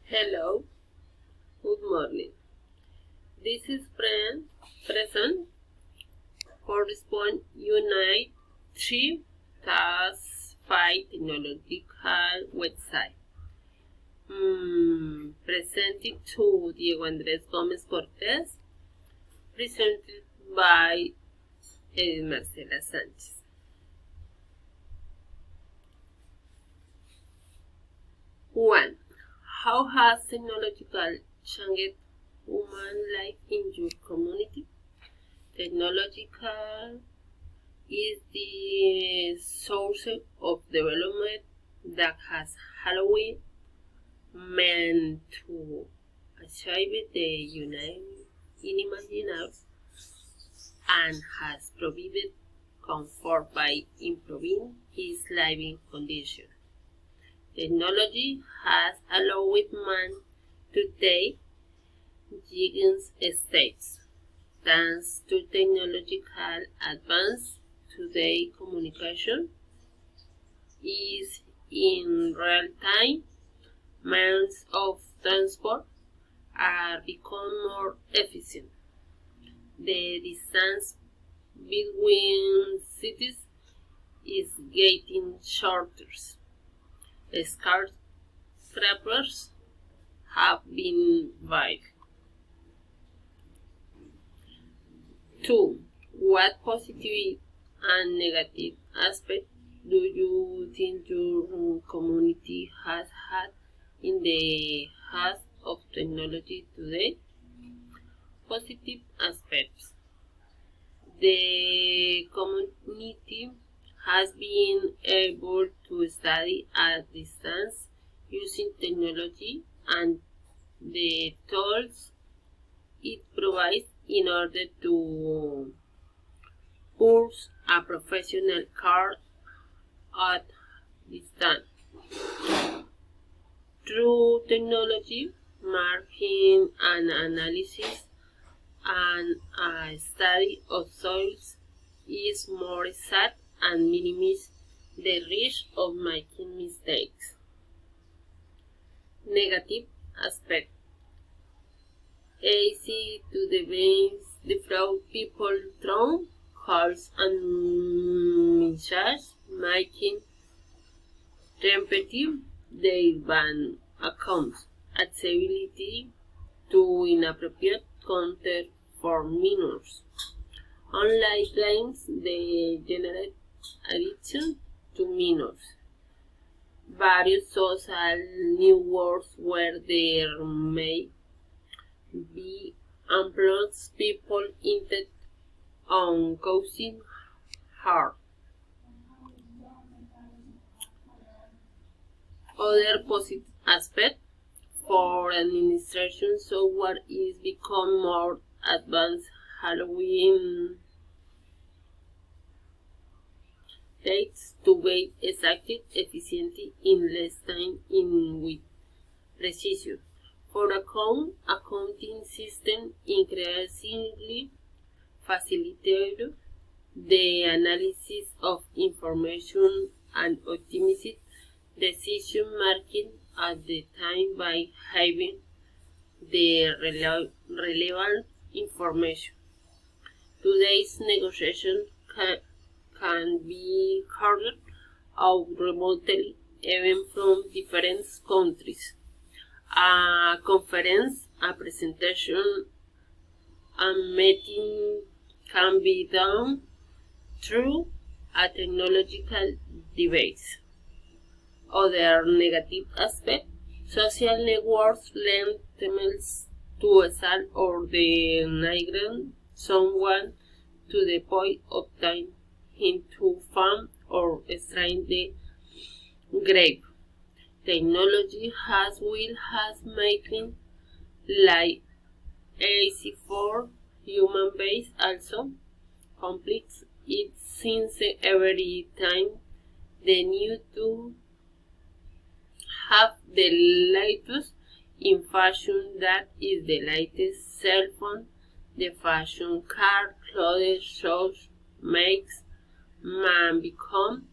Hello, good morning. This is present for Respond Unite 3 Task 5 Technological website. Presented to Diego Andrés Gómez Cortés, presented by Marcela Sánchez. One, how has technological changed human life in your community? Technological is the source of development that has Halloween meant to achieve the unimaginable and has provided comfort by improving his living conditions. Technology has allowed man to take giant steps. Thanks to technological advance, today communication is in real time. Means of transport are become more efficient. The distance between cities is getting shorter. Skyscrapers have been built. 2. What positive and negative aspects do you think your community has had in the use of technology today? Positive aspects. The community has been able to study at distance using technology and the tools it provides in order to pursue a professional career at distance. Through technology, marking and analysis and a study of soils is more exact and minimizes the risk of making mistakes. Negative aspect. Easy to defraud people through calls and messages, making repetitive their bank accounts. Accessibility to inappropriate content for minors. Online games they generate addiction to minors. Various social networks where there may be influence people intent on causing harm. Other positive aspect for administration software is become more advanced. Halloween takes to be exacted efficiently in less time in with precision. For accounting system increasingly facilitate the analysis of information and optimize decision making at the time by having the relevant information. Today's negotiation can be carried out remotely, even from different countries. A conference, a presentation, a meeting can be done through a technological device. Other negative aspect, social networks lend themselves to assault or denigrate someone to the point of tying him to farm or strain the grave. Technology has making life easy for human beings also complex. It seems every time the new to have the latest in fashion, that is the latest cell phone, the fashion car, clothes, shoes, makes man become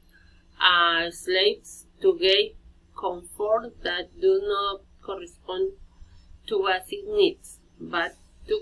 slaves to gain comfort that do not correspond respond to basic needs, but to